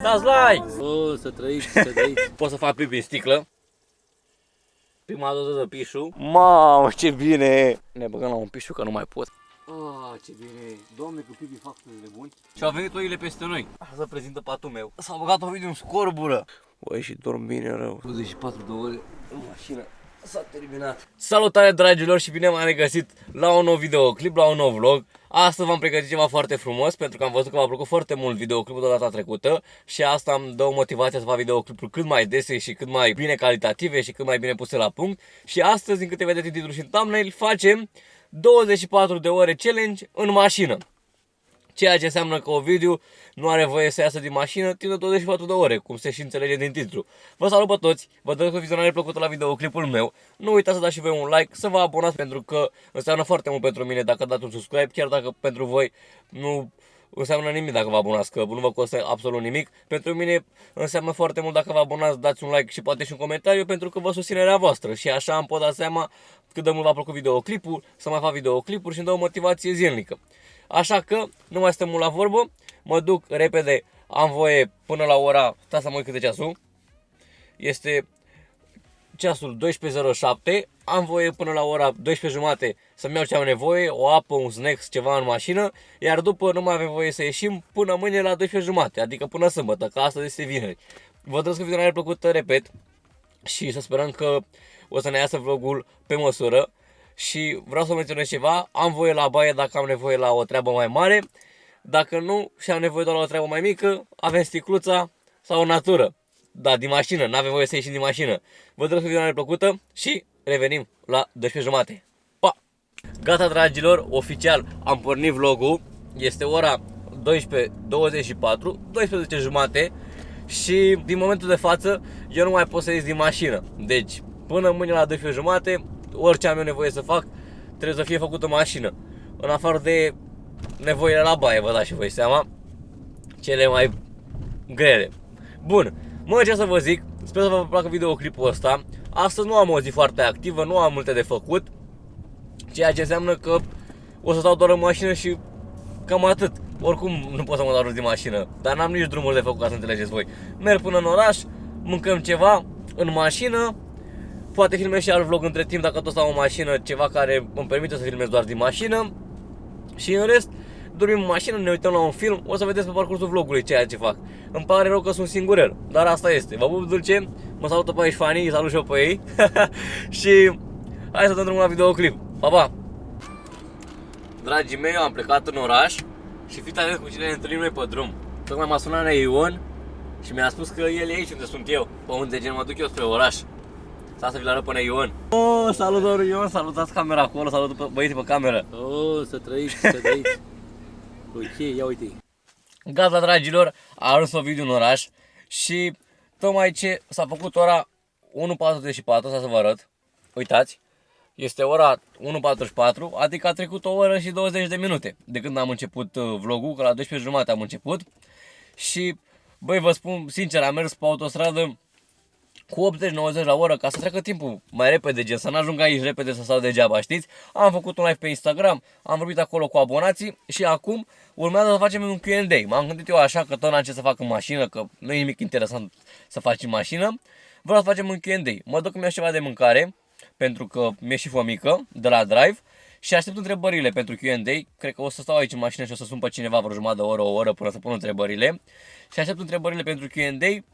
Dați like! Să trăiți, să trăiți. Pot să fac pipi în sticlă. Prima doză de pișu. Mamă, ce bine! Ne băgăm la un pișu că nu mai pot. Ce bine! Doamne, cu pipi fac de buni. Și au venit oile peste noi. Asta prezintă patul meu. S-a băgat o video în scorbură. Băi, și dorm bine rău. 24 de ore în mașină. S-a terminat. Salutare, dragilor, și bine m-am regăsit la un nou videoclip, la un nou vlog. Astăzi v-am pregătit ceva foarte frumos, pentru că am văzut că v-a plăcut foarte mult videoclipul de data trecută și asta îmi dă o motivație să fac videoclipuri cât mai dese și cât mai bine calitative și cât mai bine puse la punct. Și astăzi, din câte vedeți în titlu și în thumbnail, facem 24 de ore challenge în mașină. Ceea ce înseamnă că Ovidiu nu are voie să iasă din mașină timp de 24 de ore, cum se și înțelege din titlu. Vă salut pe toți, vă doresc o vizionare plăcută la videoclipul meu. Nu uitați să dați și voi un like, să vă abonați, pentru că înseamnă foarte mult pentru mine dacă dați un subscribe, chiar dacă pentru voi nu înseamnă nimic dacă vă abonați, că nu vă costă absolut nimic. Pentru mine înseamnă foarte mult dacă vă abonați, dați un like și poate și un comentariu, pentru că vă susținerea voastră și așa îmi pot da seama cât de mult v-a plăcut videoclipul, să mai fac videoclipuri și îmi dă o motivație zilnică. Așa că nu mai stăm mult la vorbă, mă duc repede, am voie până la ora, stați să mă uit câte ceasul, este ceasul 12:07, am voie până la ora 12:30 să-mi iau ce am nevoie, o apă, un snacks, ceva în mașină, iar după nu mai avem voie să ieșim până mâine la 12:30, adică până sâmbătă, că astăzi este vineri. Vă doresc o vizionare plăcută, repet, și să sperăm că o să ne iasă vlogul pe măsură. Și vreau să menționez ceva, am voie la baie dacă am nevoie la o treabă mai mare, dacă nu și am nevoie doar la o treabă mai mică, avem sticluța sau o natură. Da, din mașină, nu avem voie să ieșim din mașină. Vă doresc o vizionare plăcută și revenim la 12:30. Pa! Gata, dragilor, oficial am pornit vlogul, este ora 12:24, 12:30 și din momentul de față eu nu mai pot să ies din mașină. Deci, până mâine la 12:30, orice am eu nevoie să fac, trebuie să fie făcut în mașină. În afară de nevoile la baie, vă dați și voi seama, cele mai grele. Bun, ce să vă zic, sper să vă placă videoclipul ăsta. Astăzi nu am o zi foarte activă, nu am multe de făcut, ceea ce înseamnă că o să stau doar în mașină și cam atât. Oricum nu pot să mă dau jos din mașină, dar n-am nici drumuri de făcut, ca să înțelegeți voi. Merg până în oraș, mâncăm ceva în mașină. Poate filmez și alt vlog între timp dacă tot stau în mașină, ceva care îmi permite să filmez doar din mașină. Și în rest, dormim în mașină, ne uităm la un film, o să vedeți pe parcursul vlogului ceea ce fac. Îmi pare rău că sunt singurel, dar asta este. Vă pup dulce, mă salută pe aici fanii, îi salut și eu pe ei. Și hai să dăm drumul la videoclip. Pa, pa! Dragii mei, eu am plecat în oraș și fiți atenți cu cine ne întâlnim noi pe drum. Tocmai m-a sunat Ion și mi-a spus că el e aici unde sunt eu, pe unde gen mă duc eu spre oraș. Să vi-l arăt până Ion. Salut, domnul Ion, salutați camera acolo, salut băieții pe cameră. Să trăiți, să trăiți. Ok, ia uite. Gata, dragilor, a ajuns o video în oraș și tocmai ce s-a făcut ora 1:44, să vă arăt. Uitați, este ora 1:44, adică a trecut o oră și 20 de minute de când am început vlogul, că la 12:30 am început. Și, băi, vă spun sincer, am mers pe autostradă cu 80-90 la oră ca să treacă timpul mai repede, gen să n-ajung aici repede să stau degeaba, știți? Am făcut un live pe Instagram, am vorbit acolo cu abonații și acum urmează să facem un Q&A. M-am gândit eu așa că tot n-am ce să fac în mașină, că nu e nimic interesant să faci în mașină. Vreau să facem un Q&A. Mă duc că mi-aș ceva de mâncare, pentru că mi-e și fomică de la drive și aștept întrebările pentru Q&A. Cred că o să stau aici în mașină și o să sun pe cineva vreo jumătate de oră, o oră până să pun întrebările. Și aștept întrebările pentru Q&A.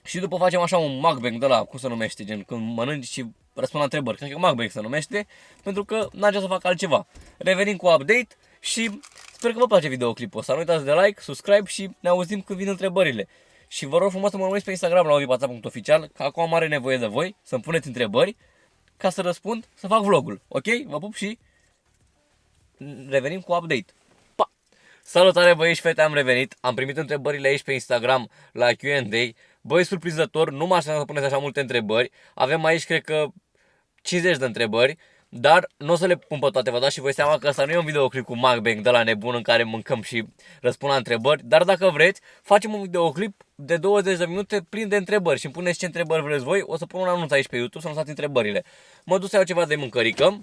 Și după facem așa un mukbang de la, cum se numește, gen când mănânci și răspund la întrebări. Cred că mukbang se numește, pentru că n-am ce să fac altceva. Revenim cu update și sper că vă place videoclipul ăsta. Nu uitați de like, subscribe și ne auzim când vin întrebările. Și vă rog frumos să mă urmăriți pe Instagram la ovipața.oficial, că acum am are nevoie de voi să-mi puneți întrebări ca să răspund, să fac vlogul. Ok? Vă pup și revenim cu update. Pa! Salutare băieți și fete, am revenit. Am primit întrebările aici pe Instagram la Q&A. Băi, surprinzător, nu mă așteptam să puneți așa multe întrebări. Avem aici, cred că, 50 de întrebări, dar nu o să le pun pe toate, vă dați și voi seama că ăsta nu e un videoclip cu mukbang de la nebun în care mâncăm și răspund la întrebări. Dar dacă vreți, facem un videoclip de 20 de minute plin de întrebări și îmi puneți ce întrebări vreți voi. O să pun un anunț aici pe YouTube să lăsați întrebările. Mă duc să iau ceva de mâncărică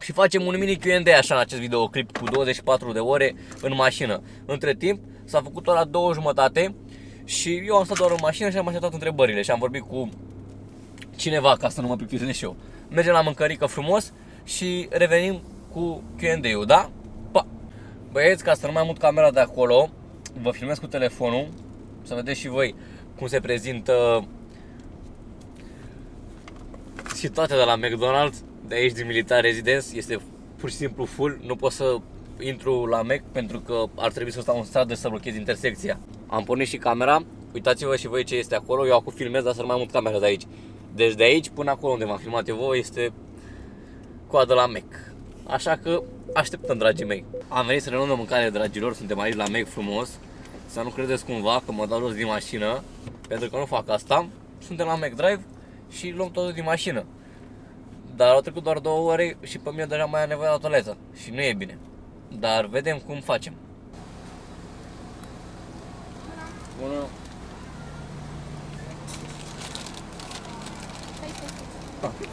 și facem un mini Q&A așa în acest videoclip cu 24 de ore în mașină. Între timp, s-a făcut ora 2:30 Și eu am stat doar în mașină și am așteptat întrebările și am vorbit cu cineva ca să nu mă plictisesc și eu. Mergem la mâncărică frumos și revenim cu Q&A-ul, da? Pa! Băieți, ca să nu mai mut camera de acolo, vă filmez cu telefonul, să vedeți și voi cum se prezintă situația de la McDonald's, de aici din Militar Residence. Este pur și simplu full, nu pot să intru la Mac pentru că ar trebui să stau în stradă să blochez intersecția. Am pornit și camera, uitați-vă și voi ce este acolo, eu acum filmez, dar să nu mai mut camera de aici. Deci de aici până acolo unde m-am filmat eu voi este coadă la Mac. Așa că așteptăm, dragii mei. Am venit să ne luăm de mâncare, dragilor, suntem aici la Mac frumos. Să nu credeți cumva că mă dau jos din mașină, pentru că nu fac asta. Suntem la Mac Drive și luăm totul din mașină. Dar au trecut doar 2 ore și pe mine deja mai am nevoie la toaletă și nu e bine. Dar vedem cum facem. Bună.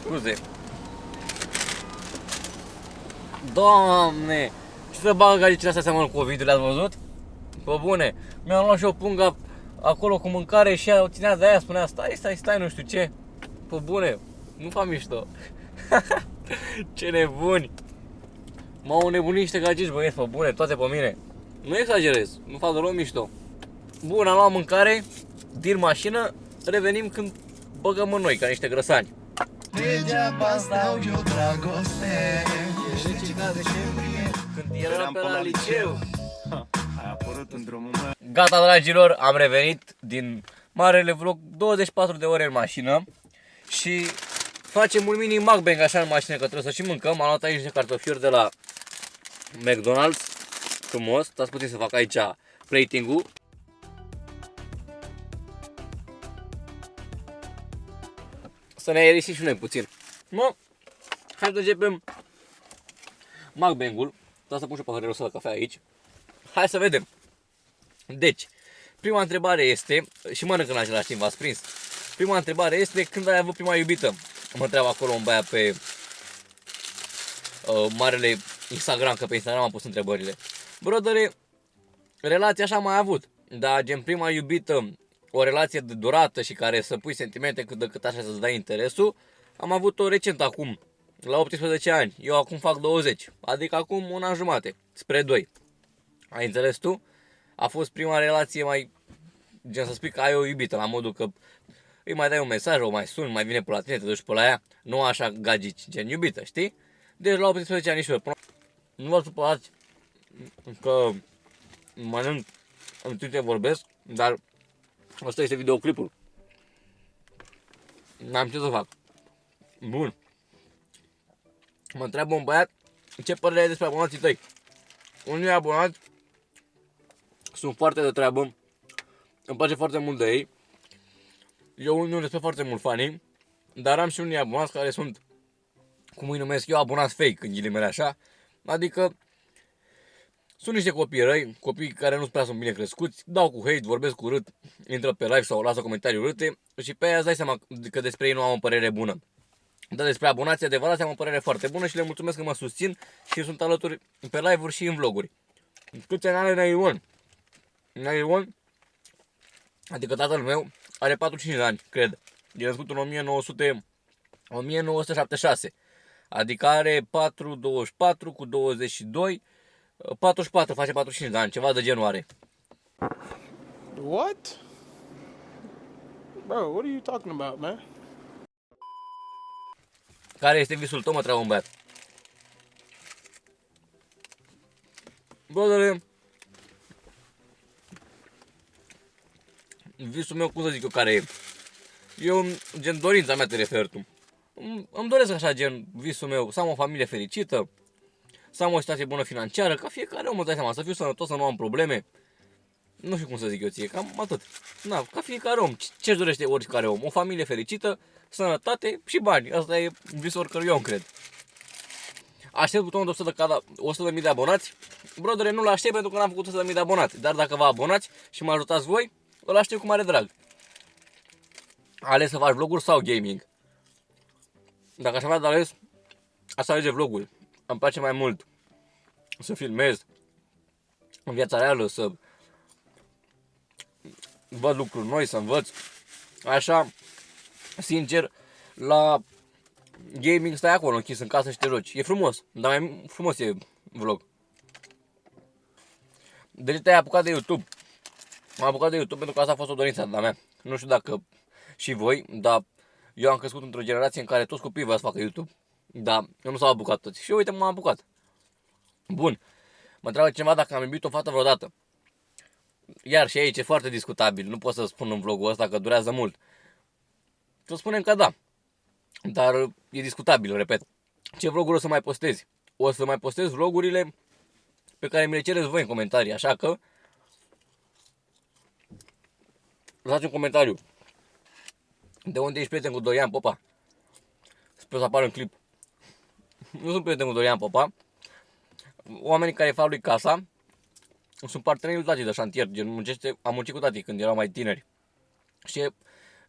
Scuze. Doamne! Ce să bagă galicile astea seamănă cu Ovidiu, le-ați văzut? Pe bune, mi-am luat și o pungă acolo cu mâncare și ea o ținea de aia, spunea stai, nu știu ce. Pe bune, nu fac mișto. Ce nebuni! M-au nebunit niște gagici, băieți, pe bune, toate pe mine. Nu exagerez, nu fac deloc mișto. Bun, am luat mâncare din mașină, revenim când băgăm în noi, ca niște grăsani. Degeaba îți dau eu dragoste. Ești ca decembrie. Când eram pe la liceu. Ai apărut în drumul meu. Gata, dragilor, am revenit din marele vlog, 24 de ore în mașină. Și facem un mini mukbang așa în mașină, că trebuie să și mâncăm. Am luat aici niște cartofiuri de la McDonald's. Frumos, stați puțin să fac aici plating-ul. Să ne aerisim și noi puțin. Mă, hai să începem mukbang-ul. Trebuie să pun și o paharelul de cafea aici. Hai să vedem. Deci, prima întrebare este, și mănânc în același timp, v-ați prins. Prima întrebare este, când ai avut prima iubită? Mă întreabă acolo un băiat pe marele Instagram, că pe Instagram am pus întrebările. Brodere, relația așa am mai avut, dar gen prima iubită, o relație de durată și care să pui sentimente cât de cât așa să-ți dai interesul, am avut-o recent acum, la 18 ani. Eu acum fac 20, adică acum un an jumate, spre 2. Ai înțeles tu? A fost prima relație mai, gen să spui că ai o iubită, la modul că îi mai dai un mesaj, o mai suni, mai vine pe la tine, te duci pe la ea, nu așa gagici, gen iubită, știi? Deci la 18 ani și eu, nu vă supărați că mănânc în timp ce vorbesc, dar ăsta este videoclipul. N-am ce să fac. Bun. Mă întreabă un băiat ce părere ai despre abonații tăi. Unii abonați sunt foarte de treabă, îmi place foarte mult de ei. Eu nu respect foarte mult fanii, dar am și unii abonați care sunt, cum îi numesc eu, abonați fake, în ghilimele așa. Adică sunt niște copii răi, copii care nu prea sunt bine crescuți, dau cu hate, vorbesc urât, intră pe live sau lasă comentarii urâte și pe aia îți dai seama că despre ei nu am o părere bună. Dar despre abonații adevărați am o părere foarte bună și le mulțumesc că mă susțin și sunt alături pe live-uri și în vloguri. Câți ani are Nairon? Nairon, adică tatăl meu, are 45 de ani, cred. E născut în 1976. Adică are 4,24 cu 22, 44, face 45 de ani, ceva de genul are. What? Bro, what are you talking about, man? Care este visul tău, mă treabă un băiat. Bă, visul meu, cum să zic eu, care e? Eu, gen, dorința mea te referi tu. Îmi doresc așa, gen, visul meu, să am o familie fericită, să am o situație bună financiară, ca fiecare om, îți dai seama, să fiu sănătos, să nu am probleme. Nu știu cum să zic eu ție, cam atât. Na, ca fiecare om, ce-și dorește oricare om? O familie fericită, sănătate și bani. Asta e visul oricărui om, cred. Aștept butonul de 100.000 de abonați. Brodere, nu-l aștept pentru că n-am făcut 100.000 de abonați. Dar dacă vă abonați și mă ajutați voi, îl aștept cu mare drag. Ales să faci vloguri sau gaming? Dacă aș avea de ales, aș alege vloguri. Îmi place mai mult să filmez în viața reală, să văd lucruri noi, să învăț. Așa, sincer, la gaming stai acolo închis în casă și te joci. E frumos, dar mai frumos e vlog. De ce te-ai apucat de YouTube? M-am apucat de YouTube pentru că asta a fost o dorință de-a mea. Nu știu dacă și voi, dar eu am crescut într-o generație în care toți copiii voiau să facă YouTube. Dar eu nu s-au apucat toți. Și uite, m-am apucat. Bun. Mă întreabă cineva dacă am iubit o fată vreodată. Iar și aici e foarte discutabil. Nu pot să spun în vlogul ăsta că durează mult. Să spunem că da. Dar e discutabil, repet. Ce vloguri o să mai postezi? O să mai postez vlogurile pe care mi le cereți voi în comentarii. Așa că lăsați un comentariu. De unde ești prieten cu Dorian Popa? Sper să apară în clip. Nu sunt prieten cu Dorian Popa. Oamenii care fac lui casa sunt partenerii lui tati de șantier. Gen, am muncit cu tati când erau mai tineri. Și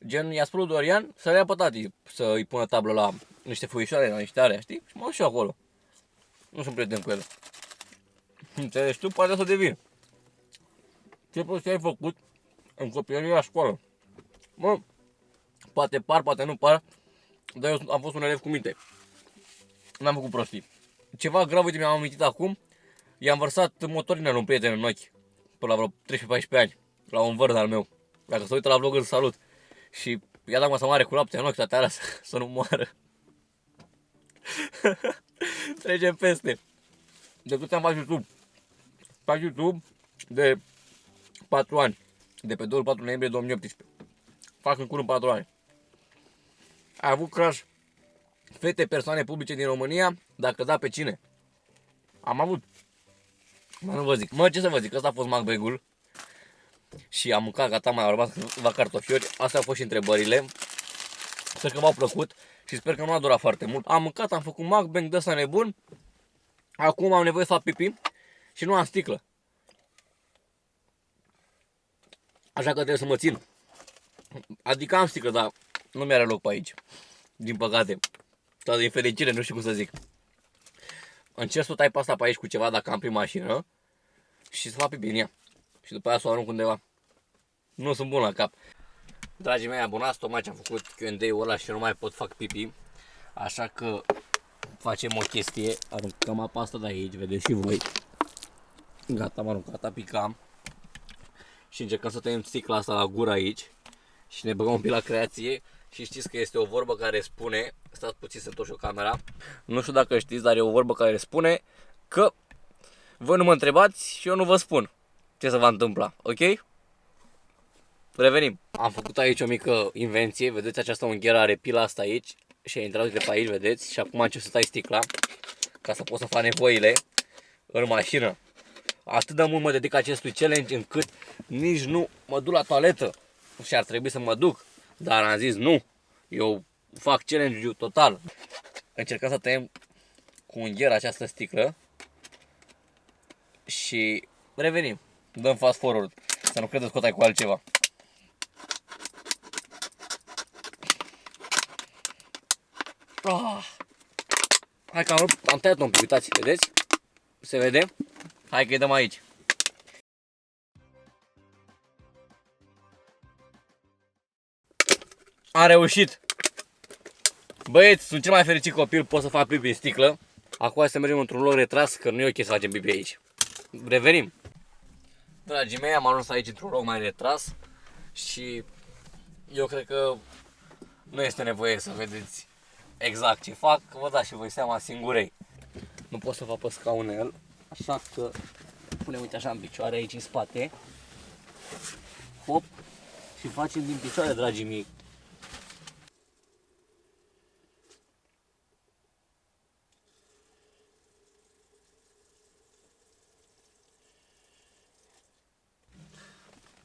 gen, i-a spus lui Dorian să le ia pe tati, să îi pună tablă la niște foișoare, la niște area, știi? Și mă duc și eu acolo. Nu sunt prieten cu el. Înțelegi tu? Poate să devin. Ce prostii ai făcut în copilărie la școală? Mă, poate par, poate nu par, dar eu am fost un elev cu minte. N-am făcut prostii. Ceva grav, uite, mi-am amintit acum, i-am vărsat motorină lui un prieten în ochi, până la vreo 13-14 ani, la un văr al meu. Dacă se uită la vlog, îl salut. Și i-a dat mă să moare cu lapte în ochi toate alea să nu moară. Trecem peste. De cât am fac YouTube? Fac YouTube de 4 ani. De pe 24 noiembrie 2018. Fac în curând 4 ani. Ai avut crush fete, persoane publice din România? Dacă da, pe cine? Am avut. Mă, nu vă zic. Mă, ce să vă zic? Ăsta a fost mukbang-ul. Și am mâncat, gata, mai au rămas câteva cartofiori. Astea au fost și întrebările. Sper că v-au plăcut și sper că nu a durat foarte mult. Am mâncat, am făcut mukbang, dă-să nebun. Acum am nevoie să fac pipi și nu am sticlă. Așa că trebuie să mă țin. Adică am sticlă, dar nu mi-are loc pe aici. Din păcate. Sau din fericire, nu știu cum să zic. Încerc să tai pasta pe aici cu ceva dacă am prin mașină și să fac pipi în ea. Și după aia să o arunc undeva. Nu sunt bun la cap. Dragii mei abonați, tocmai ce am făcut Q&A-ul ăla și nu mai pot fac pipi. Așa că facem o chestie. Aruncăm apa asta de aici, vedeți și voi. Gata, am aruncat, apicam. Și încercăm să tăiem sticla asta la gură aici. Și ne băgăm un pic la creație. Și știți că este o vorbă care spune, stați puțin să întorc și o camera. Nu știu dacă știți, dar e o vorbă care spune că voi nu mă întrebați și eu nu vă spun ce se va întâmpla, ok? Revenim. Am făcut aici o mică invenție, vedeți această ungheră are pila asta aici și a intrat de pe aici, vedeți? Și acum încep să tai sticla ca să pot să fac nevoile în mașină. Atât de mult mă dedic acestui challenge încât nici nu mă duc la toaletă și ar trebui să mă duc. Dar am zis nu, eu fac challenge-ul total. Încercăm să tăiem cu unghiera această sticlă și revenim. Dăm fast forward, să nu credeți că o tai cu altceva. Hai că am tăiat un pic, uitați, vedeți? Se vede? Hai că îi dăm aici. Am reușit! Băieți, sunt cel mai fericit copil, pot să fac pipi în sticlă. Acum hai să mergem într-un loc retras, că nu e ok să facem pipi aici. Revenim! Dragii mei, am ajuns aici într-un loc mai retras și eu cred că nu este nevoie să vedeți exact ce fac, că vă dați și voi seama singurei. Nu pot să fac pe scaunel, așa că punem, uite așa, în picioare aici în spate. Hop! Și facem din picioare, dragii mei.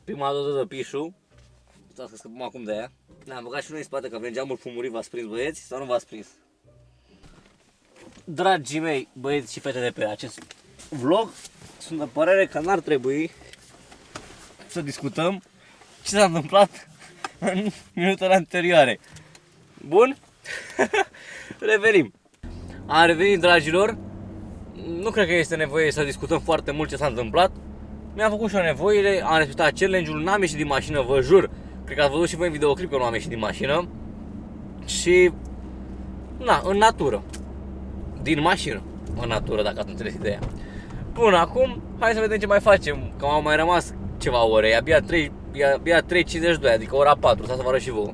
Prima dată de pișu. Stați că scăpăm acum de aia. Ne-am băgat și noi în spate, că avem geamul fumurit. V-ați prins, băieți, sau nu v-ați prins? Dragii mei, băieți și fete de pe acest vlog, sunt de părere că n-ar trebui să discutăm ce s-a întâmplat în minutele anterioare. Bun? Revenim. Am revenit, dragilor. Nu cred că este nevoie să discutăm foarte mult ce s-a întâmplat. Mi-am făcut și eu nevoile, am respectat challenge-ul, n-am ieșit din mașină, vă jur. Cred că ați văzut și voi în videoclip că nu am ieșit din mașină. Și, na, în natură. Din mașină, în natură, dacă ați înțeles ideea. Până acum, hai să vedem ce mai facem, că m-au mai rămas ceva ore, e abia 3:52, adică ora 4, să vă arăt și vouă.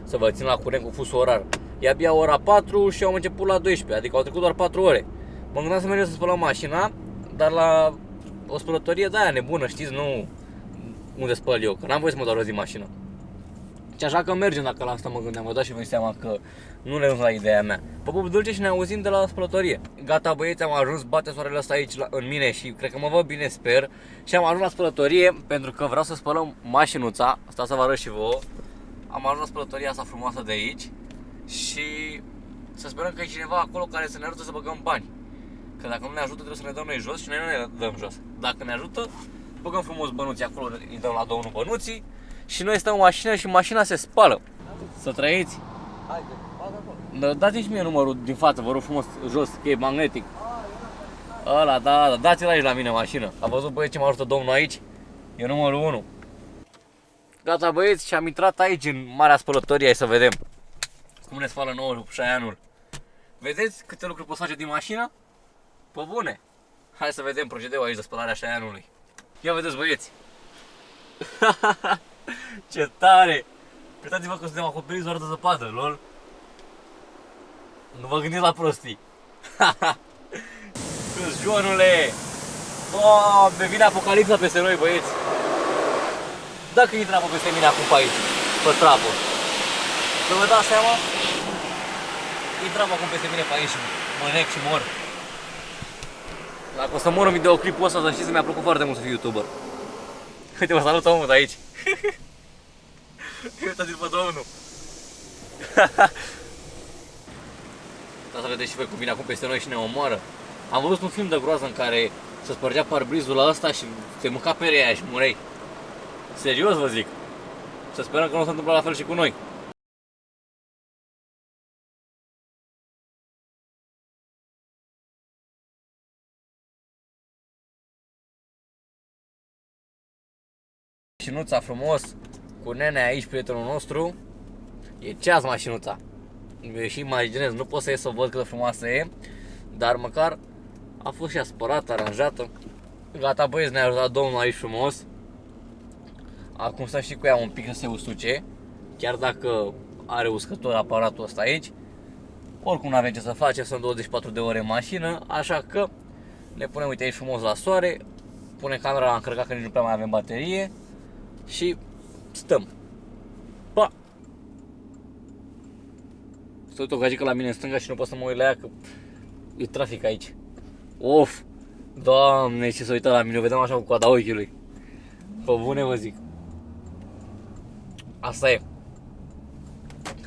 Să vă țin la curent cu fusul orar. E abia ora 4 și am început la 12, adică au trecut doar 4 ore. Mă gândeam să mergem să spălăm mașina, dar la o spălătorie de aia nebună, știți, nu unde spăl eu, că n-am voie să mă dau răzi în mașină. Și așa că mergem dacă la asta mă gândeam, vă dați și voi seama că nu renunț la ideea mea. Pe pup dulce și ne auzim de la spălătorie. Gata băieți, am ajuns, bate soarele ăsta aici în mine și cred că mă văd bine, sper. Și am ajuns la spălătorie pentru că vreau să spălăm mașinuța, asta să vă arăt și vouă. Am ajuns la spălătoria asta frumoasă de aici și să sperăm că e cineva acolo care să ne ajute să băgăm bani. Că dacă nu ne ajută trebuie să ne dăm noi jos și noi nu ne dăm jos. Dacă ne ajută, băgăm frumos bănuții acolo, îi dăm la domnul bănuții și noi stăm în mașină și mașina se spală. Să trăiți! Dați-mi și mie numărul din față, vă rog frumos, jos, că e magnetic. Ăla, da, dați-l aici la mine în mașină. A văzut băieți ce mă ajută domnul aici? E numărul 1. Gata băieți și am intrat aici în marea spălătorie, hai să vedem cum ne spală nouă șaianul. Vedeți câte lucruri poți face din mașină? Pe bune! Hai să vedem procedeul aici de spălarea șaianului. Ia vedeți băieți! Ce tare! Uitați-vă că suntem acoperiți doar de zăpadă, lol! Nu vă gândiți la prostii! Câzionule! Doamne, vine apocalipsa peste noi băieți! Dacă intră apă peste mine acum pe aici, pe trapă, să vă dați seama, intră apă acum peste mine pe aici și mă nec și mor. Dacă o să mor în videoclipul ăsta, să știți că mi-a plăcut foarte mult să fiu YouTuber. Uite, mă salut omul de aici. Uitați-l pe domnul. Da, să vedeți și voi cum vine acum peste noi și ne omoară. Am văzut un film de groază în care se spărgea parbrizul la ăsta și te mânca perea aia și mureai. Serios vă zic. Să sperăm că nu se întâmplă la fel și cu noi. Mașinuța frumos, cu nenea aici, prietenul nostru. E ceas mașinuța. Eu și imaginez, nu pot să ies să văd cât de frumoasă e, dar măcar a fost și ea spălată, aranjată. Gata băieți, ne-a ajutat domnul aici frumos. Acum să și cu ea un pic să se usuce, chiar dacă are uscător aparatul ăsta aici. Oricum nu avem ce să facem, sunt 24 de ore în mașină, așa că ne punem, uite aici frumos la soare, punem camera la încărcat că nici nu prea mai avem baterie și stăm. Pa! Stă uite o gagică la mine în stânga și nu pot să mă uit la ea că e trafic aici. Of! Doamne, ce se uită la mine, o vedem așa cu coada ochiului. Pe bune vă zic. Asta e.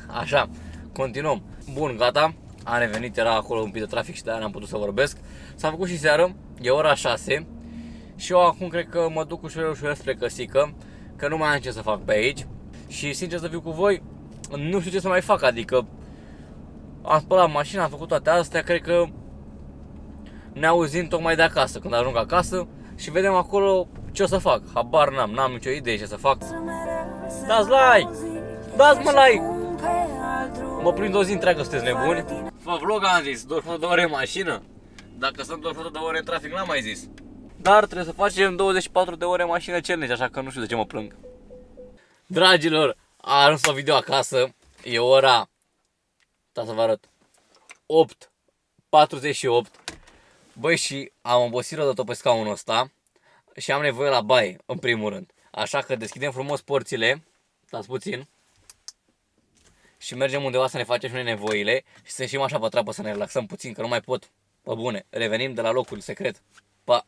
Așa, continuăm. Bun, gata. Am revenit, era acolo un pic de trafic și de-aia n-am putut să vorbesc. S-a făcut și seară, e ora 6. Și eu acum cred că mă duc ușor spre căsică, că nu mai am ce să fac pe aici. Și sincer să fiu cu voi, nu știu ce să mai fac, adică am spălat mașina, am făcut toate astea, cred că ne auzim tocmai de acasă, când ajung acasă și vedem acolo ce o să fac. Habar n-am nicio idee ce să fac. Dați like! Dați-mă like! Mă prind o zi întreagă, sunteți nebuni? Fă vlog am zis, 24 de ore în mașină. Dacă sunt 24 de ore în trafic n-am mai zis. Dar trebuie să facem 24 de ore în mașină challenge, așa că nu știu de ce mă plâng. Dragilor, a ajuns la video acasă. E ora, da să vă arăt, 8:48. Băi, și am obosit rău de tot pe scaunul ăsta și am nevoie la baie, în primul rând. Așa că deschidem frumos porțile, stați puțin, și mergem undeva să ne facem și noi nevoile și să ieșim așa pe treapă să ne relaxăm puțin, că nu mai pot. Pe bune, revenim de la locul secret. Pa!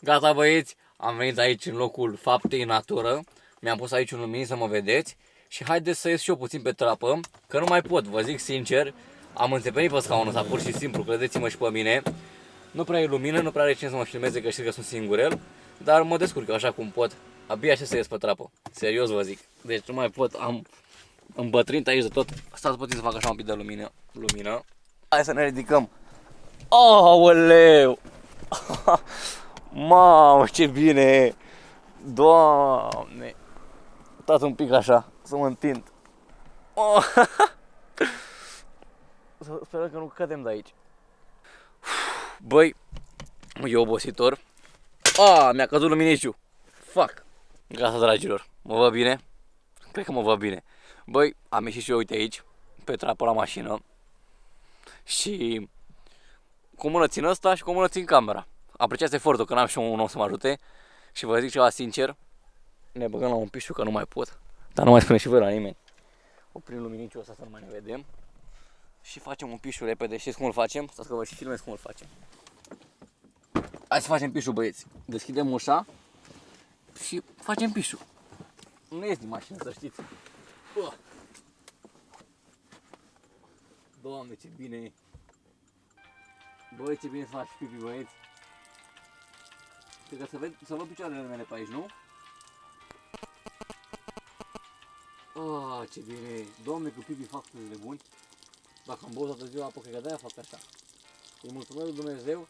Gata băieți, am venit aici în locul faptei în natură. Mi-am pus aici un lumin să mă vedeți. Și haideți să ies și eu puțin pe trapă, că nu mai pot, vă zic sincer. Am înțepenit pe scaunul ăsta, pur și simplu, credeți-mă și pe mine. Nu prea e lumină, nu prea are cine să mă filmeze, că știți că sunt singurel. Dar mă descurc așa cum pot, abia așa să ies pe trapă. Serios vă zic, deci nu mai pot, am îmbătrânit aici de tot. Stați puțin să fac așa un pic de lumină. Hai să ne ridicăm Aoleu! Mamă, ce bine! Doamne! Uitați un pic așa, să mă întind. Oh. Sperăm că nu cădem de aici. Băi, e obositor. Mi-a căzut luminiciu. Fuck! Gata, dragilor, mă văd bine? Cred că mă văd bine. Băi, am ieșit și eu, uite aici, pe trapă la mașină. Și cu mână țin ăsta și cu mână țin camera. Apreciați efortul că n-am și un om să mă ajute. Și vă zic ceva sincer, ne băgăm la un pișu că nu mai pot. Dar nu mai spune și voi la nimeni. Oprim luminiciul ăsta să nu mai ne vedem. Și facem un pișu repede. Știți cum îl facem? Stați că vă și filmez cum îl facem. Hai să facem pișu, băieți. Deschidem ușa și facem pișu. Nu ies din mașină, să știți. Doamne, ce bine e. Băi, ce bine să faci pipi, băieți. Cred că să văd picioarele mele pe aici, nu? Ce bine e. Doamne, că pipi fac de buni. Dacă am băut toată ziua apă, cred că de-aia fac așa. Îi mulțumesc lui Dumnezeu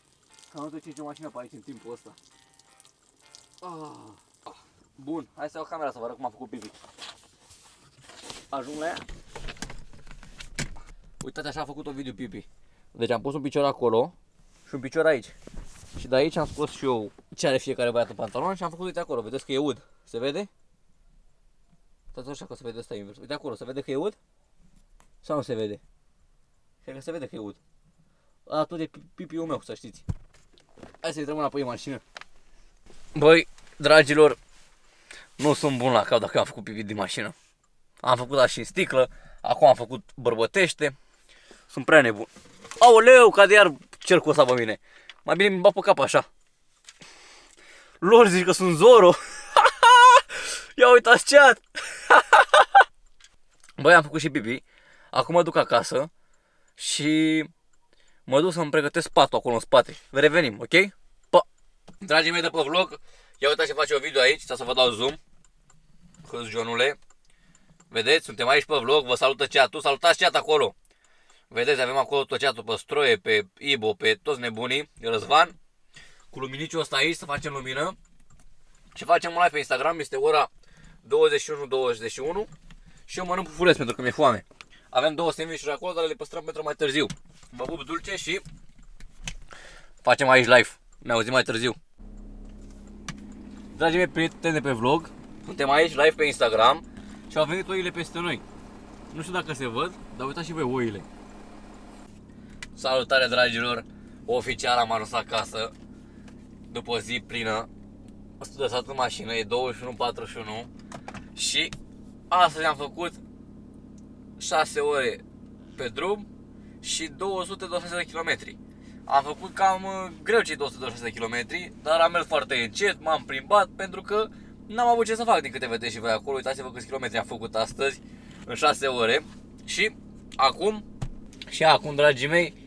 că am trece o mașină pe aici în timpul ăsta. Bun, hai să iau camera să vă arăt cum am făcut pipi. Ajung la ea. Uitați, așa am făcut un video pipi. Deci am pus un picior acolo și un picior aici. Și de aici am scos și eu ce are fiecare băiat în pantalon și am făcut, uite acolo, vedeți că e ud. Se vede? Uitați așa că se vede asta invers. Uite acolo, se vede că e ud? Sau nu se vede? Cred că se vede că e ud. Tot e pipiul meu, să știți. Hai să-i trămân înapoi în mașină. Băi, dragilor, nu sunt bun la cap dacă am făcut pipi din mașină. Am făcut așa și în sticlă, acum am făcut bărbătește. Sunt prea nebun. Aoleu, cade iar cercul ăsta pe mine. Mai bine mi-mi bag pe cap așa. Lor, zici că sunt Zoro. Ia uitați chat. Băi, am făcut și pipi. Acum mă duc acasă și mă duc să-mi pregătesc patul acolo în spate. Revenim, ok? Pa! Dragii mei de pe vlog, ia uitați ce face o video aici, să vă dau zoom. Hâzjonule. Vedeți, suntem aici pe vlog, vă salută chat-ul, salutați chat acolo. Vedeți, avem acolo tot chat-ul pe Stroie, pe Ibo, pe toți nebunii, Răzvan. Cu luminiciul ăsta aici, să facem lumină. Și facem un live pe Instagram, este ora 21:21 și eu mănânc pufuleț pentru că mi-e foame. Avem 2 sandwich-uri acolo, dar le păstrăm pentru mai târziu. Vă pup dulce și facem aici live. Ne auzim mai târziu. Dragii mei prieteni de pe vlog, suntem aici live pe Instagram și au venit oile peste noi. Nu știu dacă se văd, dar uitați și voi oile. Salutare, dragilor! Oficial am ajuns acasă după o zi plină. Am lăsat în mașină, e 21:41 și astăzi am făcut 6 ore pe drum și 226 de km. Am făcut cam greu cei 226 de km, dar am mers foarte încet, m-am plimbat pentru că n-am avut ce să fac din câte vedeți și voi acolo. Uitați-vă câți kilometri am făcut astăzi în 6 ore și acum, dragii mei,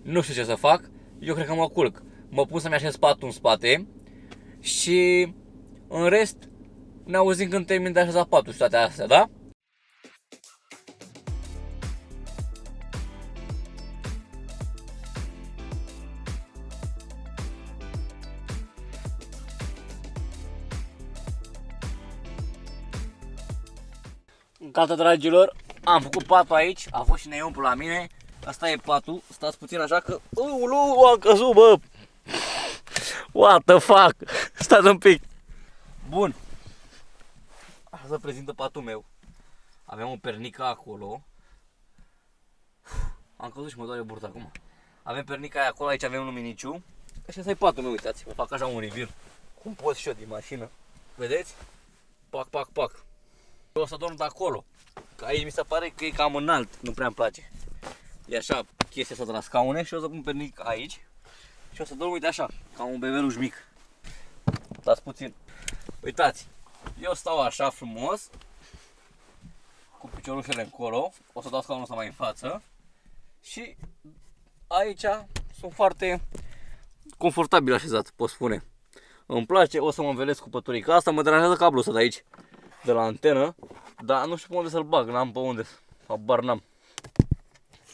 nu știu ce să fac. Eu cred că mă culc. Mă pun să-mi așez patul în spate și în rest ne auzim când termin de așezat patul și toate astea, da? Gata, dragilor, am făcut patul aici, a fost și neiumplu la mine. Asta e patul, stați puțin așa că... am căzut, bă! What the fuck? Stați un pic. Bun. Așa se prezintă patul meu. Avem o pernică acolo. Am căzut și mă doare burta acum. Avem pernica aia acolo, aici avem luminiciu. Și ăsta e patul meu, uitați, vă fac așa un reveal. Cum pot și eu din mașină. Vedeți? Pac, pac, pac. Eu o să dorm de acolo. Că aici mi se pare că e cam înalt, nu prea îmi place. E așa chestia asta de la scaune și o să pun pernic aici. Și o să dorm, uite așa, ca un bebeluș mic. Stați puțin. Uitați, eu stau așa frumos, cu piciorușele încolo. O să dau scaunul ăsta mai în față. Și aici sunt foarte confortabil așezat, pot spune. Îmi place, o să mă învelesc cu păturica asta, mă deranjează cablul ăsta de aici, de la antenă. Dar nu știu pe unde să-l bag, n-am pe unde, habar n-am.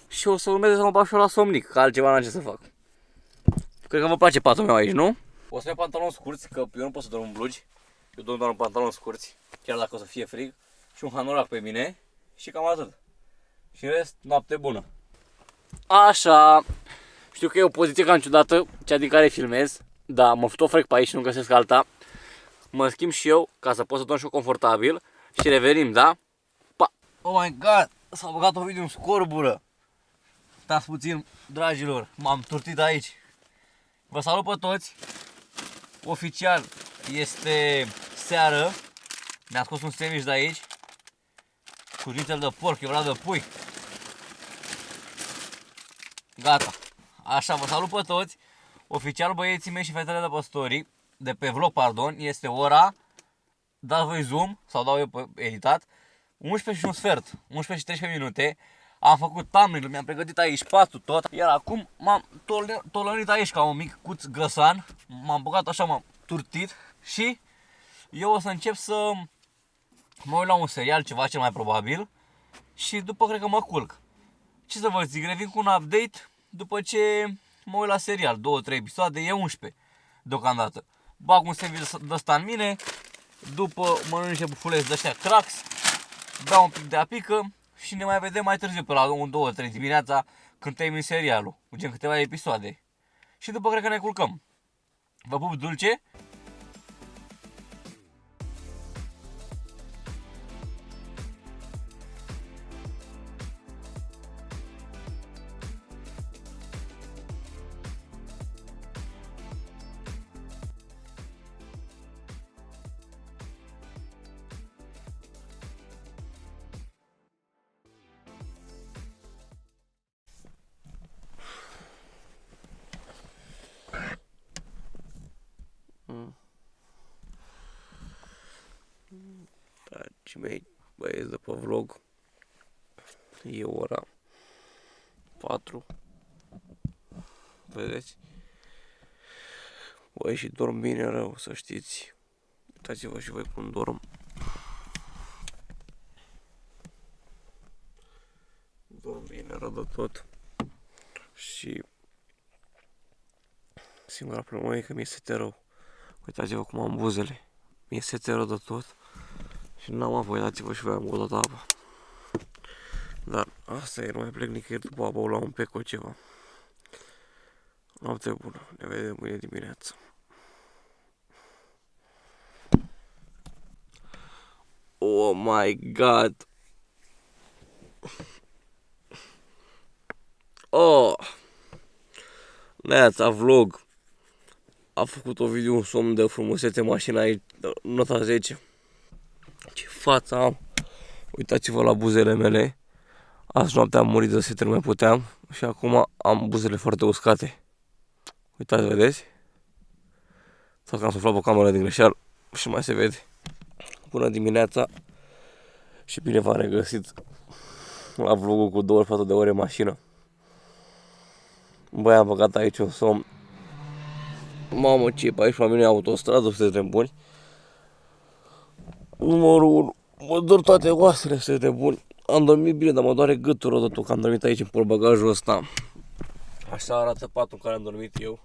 Și o să urmeze să mă bag și eu la somnic, că altceva n-am ce să fac. Cred că vă place patul meu aici, nu? O să iau pantaloni scurți, că eu nu pot să dorm în blugi. Eu dorm doar în pantaloni scurți, chiar dacă o să fie frig. Și un hanorac pe mine și cam atât. Și în rest, noapte bună. Așa. Știu că e o poziție cam ciudată, cea din care filmez. Dar mă fotofrec pe aici și nu găsesc alta. Mă schimb și eu, ca să pot să dorm și eu confortabil. Și revenim, da? Pa! Oh my god! S-a băgat o video în scorbură. Stați puțin, dragilor, m-am turtit aici. Vă salut pe toți. Oficial este seară. Mi-a scos un sandwich de aici cu nițel de porc, eu vreau de pui. Gata. Așa, vă salut pe toți. Oficial, băieții mei și fetele de pe story, de pe vlog, pardon, este ora, dați voi zoom, sau dau eu pe editat, 11 și un sfert, 11 și 13 minute. Am făcut thumbnail, mi-am pregătit aici patul tot, iar acum m-am tolănit aici ca un mic cuț grăsan. M-am băgat așa, m-am turtit și eu o să încep să mă uit la un serial, ceva cel mai probabil, și după cred că mă culc. Ce să vă zic, revin cu un update după ce mă uit la serial, 2-3 episoade, e 11 deocamdată. Bag un sandwich de ăsta în mine, după mănânc niște bufuleți de ăștia Cracks, beau un pic de apică și ne mai vedem mai târziu pe la 1-2-3 dimineața când termin serialul, cu gen câteva episoade. Și după cred că ne culcăm. Vă pup dulce! Dragii mei, băieți de pe vlog, e ora 4, vedeți? Băi, și dorm bine rău, să știți. Uitați-vă și voi cum dorm. Dorm bine rău de tot. Și singura problemă e că mi-e sete rău. Uitați-vă cum am buzele. Mi-e sete rău de tot. Și n-am apă, uitați-vă și voi am godat apă. Dar asta e, nu mai plec nicăieri după apă, o luam un peco ceva. Noapte bună, ne vedem mâine dimineață. Oh my god! Oh! Neața vlog a făcut o video, un somn de frumusețe, mașina aici, nota 10. Ce față am! Uitați-vă la buzele mele. Azi noaptea am murit de sete, nu mai puteam. Și acum am buzele foarte uscate. Uitați, vedeți? Sau că am suflat pe camera din greșeală și mai se vede. Bună dimineața și bine v-am regăsit la vlogul cu 24 de ore în mașină. Băi, am băgat aici un somn. Mamă, ce e pe aici la mine autostradă, sunteți nebuni. Numărul 1. Mă dor toate oasele, sunteți nebuni. Am dormit bine, dar mă doare gâtul rău de tot, că am dormit aici în portbagajul ăsta. Așa arată patul în care am dormit eu.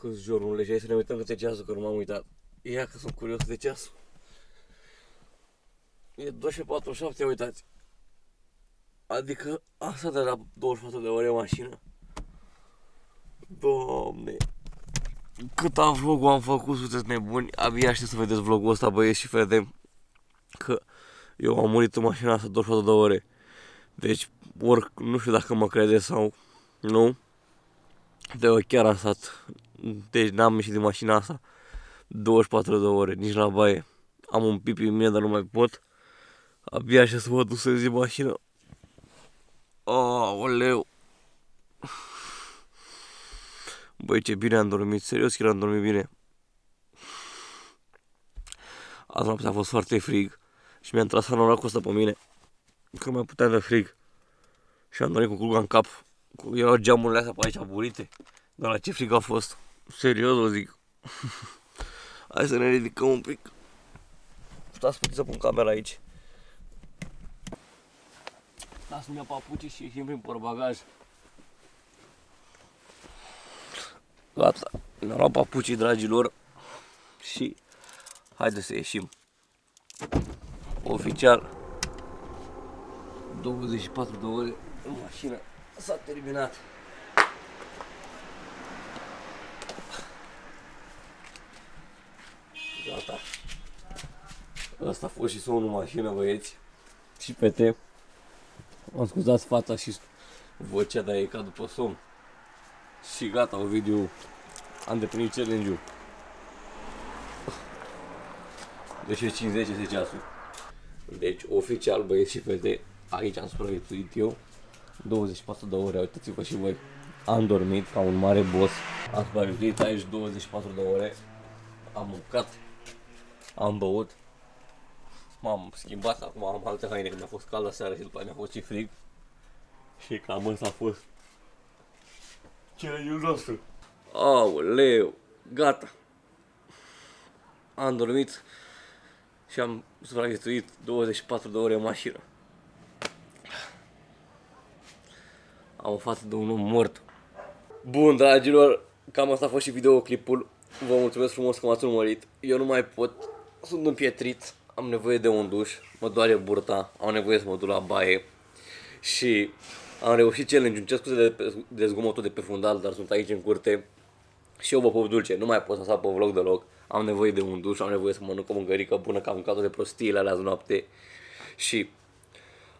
Câți jornule, și hai să ne uităm câte ceasul, că nu m-am uitat. Ia că sunt curios de ceasul. E 12:47, uitați. Adică asta de la 24 de ore în mașină. Doamne. Cât am vlogul am făcut, sunteți nebuni. Abia aștept să vedeți vlogul ăsta, băieți și vedem că eu am murit în mașina asta 24 de ore. Deci, nu știu dacă mă credeți sau nu. De chiar am stat. Deci n-am ieșit din mașina asta 24 de ore, nici la baie. Am un pipi în mine, dar nu mai pot. Abia așa să mă duc să zi mașină. Aoleu. Băi, ce bine am dormit, serios chiar am dormit bine. Azi noaptea a fost foarte frig și mi-am tras hanoracul ăsta pe mine, că nu mai puteam de frig. Și am dormit cu culca în cap. Erau geamurile astea pe aici aburite. Dar la ce frig a fost. Serios o zic. Hai să ne ridicăm un pic. Stați puțin să pun camera aici. Da, să-mi iau papucii și ieșim prin portbagaj. Gata, ne-am luat papucii, dragilor, și haideți să ieșim. Oficial, 24 de ore în mașină, s-a terminat. Gata. Asta a fost și somnul în mașină, băieți. Și fete. Am scuzat fața și vocea, dar e ca după somn. Și gata, Ovidiu a îndeplinit challenge-ul. Deci e 50 de ceasul. Deci, oficial, băieți și fete, aici am supraviețuit eu 24 de ore, uitați-vă și voi. Am dormit ca un mare boss. Am supraviețuit aici 24 de ore. Am mâncat, am băut, m-am schimbat, acum am alte haine, că mi-a fost cald aseară și după aia mi-a fost și frig. Și cam ăsta a fost challenge-ul nostru. Aoleu, gata. Am dormit și am supraviețuit 24 de ore în mașină. Am o față de un om mort. Bun, dragilor, cam asta a fost și videoclipul. Vă mulțumesc frumos că m-ați urmărit. Eu nu mai pot, sunt împietrit, am nevoie de un duș, mă doare burta, am nevoie să mă duc la baie. Și am reușit challenge-ul, cer scuze de zgomotul de pe fundal, dar sunt aici în curte. Și eu vă pup dulce, nu mai pot să sap pe vlog deloc. Am nevoie de un duș, am nevoie să mănânc o mâncărică bună, că am mâncat de prostiile alea azi noapte. Și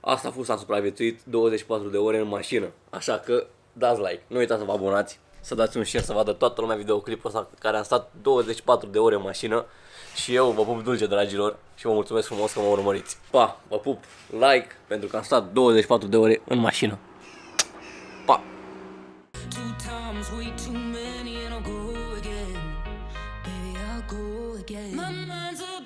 asta a fost, am supraviețuit 24 de ore în mașină. Așa că dați like, nu uitați să vă abonați, să dați un share, să vadă toată lumea videoclipul ăsta care am stat 24 de ore în mașină. Și eu vă pup dulce, dragilor, și vă mulțumesc frumos că mă urmăriți. Pa, vă pup, like, pentru că am stat 24 de ore în mașină. Pa! Two times, way too many, and I'll go again. Baby, I'll go again. My mind's a